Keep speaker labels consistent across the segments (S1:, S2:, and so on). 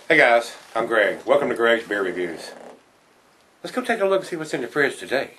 S1: Hey guys, I'm Greg. Welcome to Greg's Beer Reviews. Let's go take a look and see what's in the fridge today.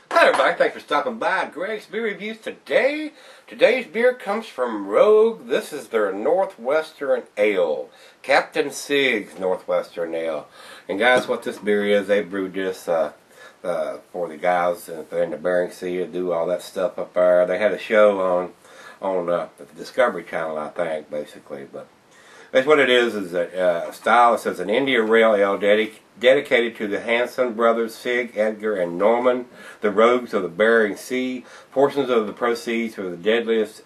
S1: Hi everybody, thanks for stopping by Greg's Beer Reviews today. Today's beer comes from Rogue. This is their Northwestern Ale. Captain Sig's Northwestern Ale. And guys, what this beer is, they brewed this for the guys in the Bering Sea that do all that stuff up there. They had a show on the Discovery Channel, I think, basically. But that's what it is a style. It says an India Rail Ale dedicated to the Hanson brothers, Sig, Edgar, and Norman, the rogues of the Bering Sea. Portions of the proceeds for the deadliest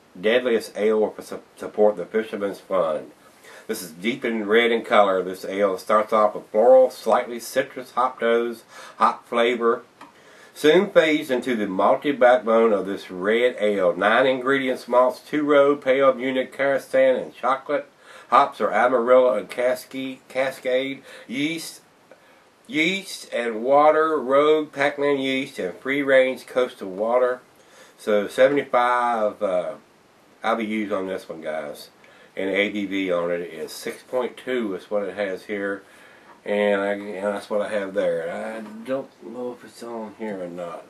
S1: ale will support the Fisherman's Fund. This is deep in red in color. This ale starts off with floral, slightly citrus hop flavor. Soon fades into the malty backbone of this red ale. 9 ingredients: malts, 2-row, pale Munich, Kazakhstan, and chocolate. Hops are Amarillo and Cascade. Yeast and water, Rogue, Pac-Man yeast, and free-range coastal water. So 75 IBUs on this one, guys. And the ABV on it is 6.2 is what it has here. And that's what I have there. I don't know if it's on here or not.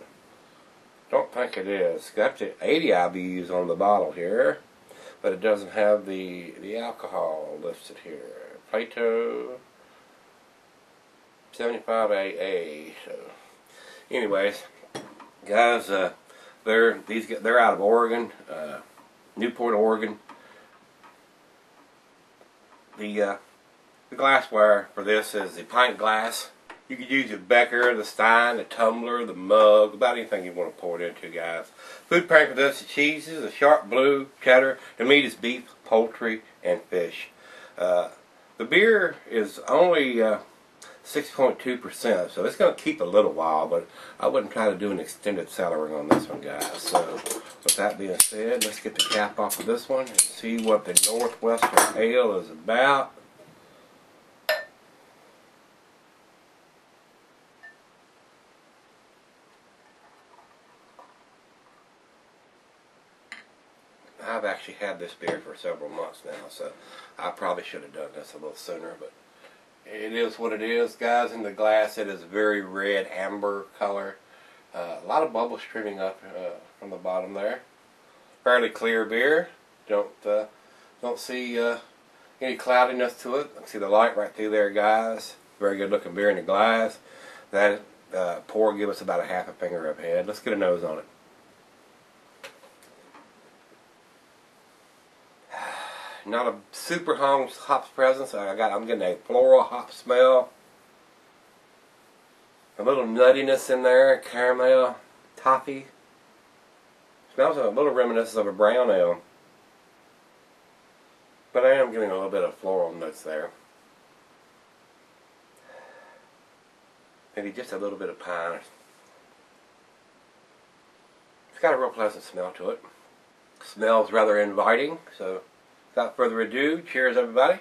S1: Don't think it is. Got the 80 IBUs on the bottle here, but it doesn't have the alcohol listed here. Plato 75 AA. So, anyways, guys, they're out of Oregon, Newport, Oregon. The glassware for this is the pint glass. You could use the becker, the stein, the tumbler, the mug, about anything you want to pour it into, guys. Food pairing for this is cheeses, a sharp blue, cheddar. The meat is beef, poultry, and fish. The beer is only 6.2%, so it's going to keep a little while, but I wouldn't try to do an extended cellaring on this one, guys. So, with that being said, let's get the cap off of this one and see what the Northwestern Ale is about. I've actually had this beer for several months now, so I probably should have done this a little sooner, but it is what it is, guys. In the glass, it is very red amber color. A lot of bubbles streaming up from the bottom there. Fairly clear beer. Don't see any cloudiness to it. I see the light right through there, guys. Very good looking beer in the glass. That pour give us about a half a finger of head. Let's get a nose on it. Not a super hops presence. I'm getting a floral hop smell. A little nuttiness in there, caramel, toffee. Smells a little reminiscent of a brown ale. But I am getting a little bit of floral notes there. Maybe just a little bit of pine. It's got a real pleasant smell to it. Smells rather inviting, so without further ado, cheers everybody.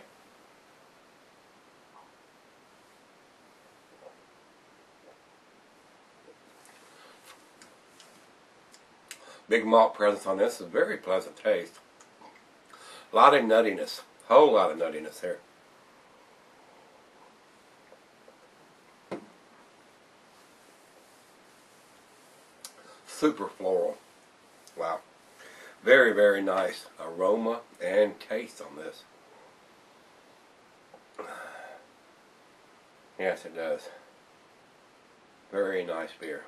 S1: Big malt presence on this is a very pleasant taste. A lot of nuttiness. Whole lot of nuttiness there. Super floral. Wow. Very, very nice aroma and taste on this. Yes, it does. Very nice beer.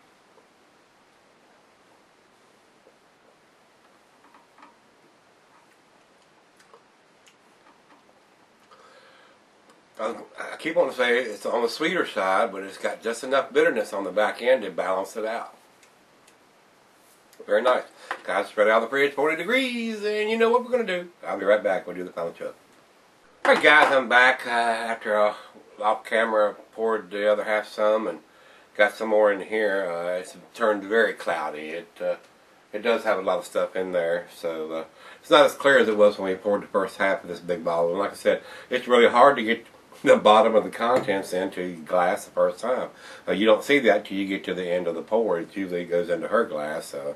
S1: I keep on to say it's on the sweeter side, but it's got just enough bitterness on the back end to balance it out. Very nice. Guys, spread out of the fridge, 40 degrees, and you know what we're going to do. I'll be right back. We'll do the final chug. Alright guys, I'm back after off camera poured the other half some and got some more in here. It's turned very cloudy. It does have a lot of stuff in there, so it's not as clear as it was when we poured the first half of this big bottle. And like I said, it's really hard to get the bottom of the contents into your glass the first time. You don't see that till you get to the end of the pour. It usually goes into her glass. So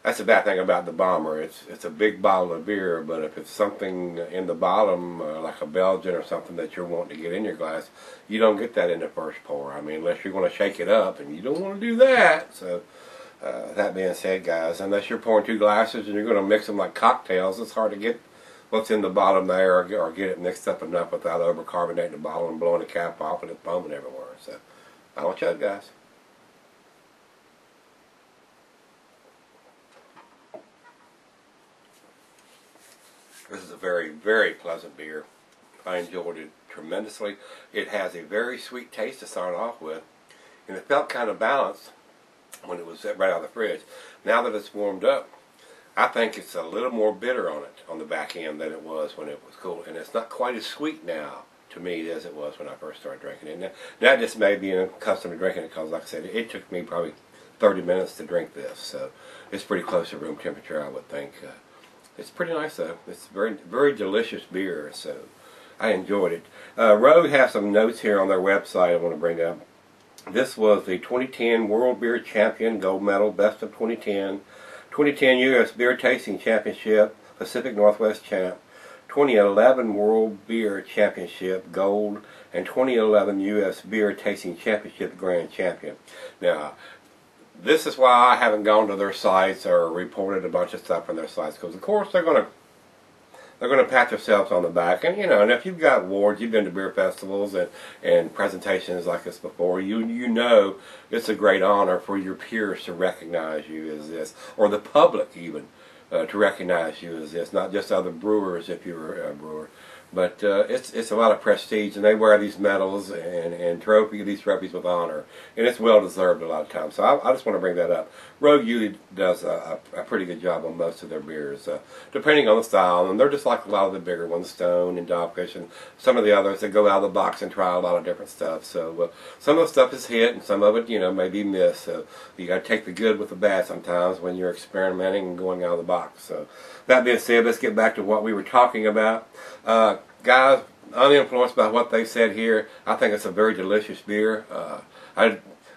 S1: that's the bad thing about the bomber. It's a big bottle of beer, but if it's something in the bottom, like a Belgian or something that you're wanting to get in your glass, you don't get that in the first pour. I mean, unless you're going to shake it up, and you don't want to do that. So that being said, guys, unless you're pouring two glasses and you're going to mix them like cocktails, it's hard to get what's in the bottom there or get it mixed up enough without overcarbonating the bottle and blowing the cap off and it foaming everywhere. So, final chug, guys. This is a very, very pleasant beer. I enjoyed it tremendously. It has a very sweet taste to start off with, and it felt kind of balanced when it was right out of the fridge. Now that it's warmed up, I think it's a little more bitter on it, on the back end, than it was when it was cool. And it's not quite as sweet now, to me, as it was when I first started drinking it. Now, that just may be accustomed to drinking it because, like I said, it took me probably 30 minutes to drink this. So it's pretty close to room temperature, I would think. It's pretty nice, though. It's very, very delicious beer, so I enjoyed it. Rogue has some notes here on their website I want to bring up. This was the 2010 World Beer Champion Gold Medal, Best of 2010. 2010 U.S. Beer Tasting Championship, Pacific Northwest Champ, 2011 World Beer Championship, Gold, and 2011 U.S. Beer Tasting Championship, Grand Champion. Now, this is why I haven't gone to their sites or reported a bunch of stuff on their sites, because of course they're going to pat themselves on the back, and and if you've got awards, you've been to beer festivals and presentations like this before, you know it's a great honor for your peers to recognize you as this, or the public even to recognize you as this, not just other brewers if you're a brewer. But it's a lot of prestige, and they wear these medals and these trophies with honor, and it's well deserved a lot of times. So I just want to bring that up. Rogue usually does a pretty good job on most of their beers, depending on the style, and they're just like a lot of the bigger ones, Stone and Dogfish, and some of the others that go out of the box and try a lot of different stuff. So some of the stuff is hit, and some of it may be missed. So you got to take the good with the bad sometimes when you're experimenting and going out of the box. So that being said, let's get back to what we were talking about. Guys, uninfluenced by what they said here, I think it's a very delicious beer.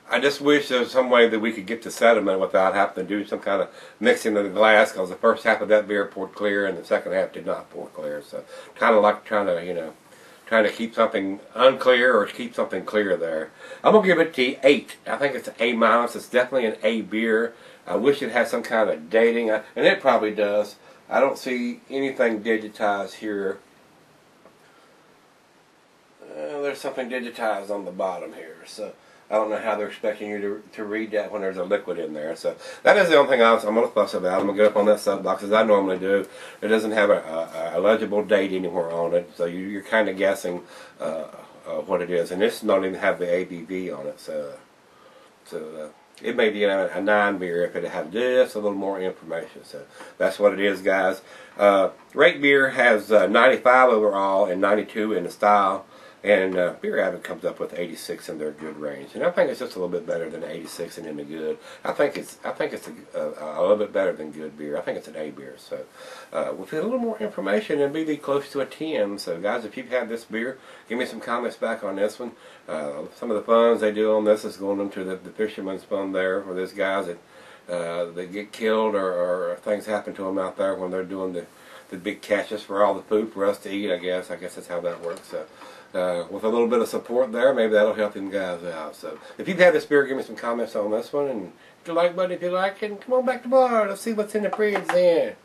S1: I just wish there was some way that we could get to sediment without having to do some kind of mixing of the glass, because the first half of that beer poured clear and the second half did not pour clear. So kind of like trying to keep something unclear or keep something clear there. I'm going to give it the 8. I think it's an A-. It's definitely an A beer. I wish it had some kind of dating, and it probably does. I don't see anything digitized here. There's something digitized on the bottom here, so I don't know how they're expecting you to read that when there's a liquid in there. So that is the only thing I'm going to fuss about. I'm going to get up on that soapbox as I normally do. It doesn't have a legible date anywhere on it, so you're kind of guessing what it is. And this doesn't even have the ABV on it, so it may be a 9 beer if it had just a little more information. So that's what it is, guys. Rate Beer has 95 overall and 92 in the style. And Beer Advocate comes up with 86 in their good range, and I think it's just a little bit better than 86 and in the good. I think it's a little bit better than good beer. I think it's an A beer. So with a little more information, it'd be close to a 10. So guys, if you've had this beer, give me some comments back on this one. Some of the funds they do on this is going into the fisherman's fund there, where there's guys that they get killed or things happen to them out there when they're doing the big catches for all the food for us to eat. I guess that's how that works. So. With a little bit of support there, maybe that'll help them guys out. So if you've had this beer, give me some comments on this one, and hit the like button if you like it, and come on back to the bar. Let's see what's in the fridge then.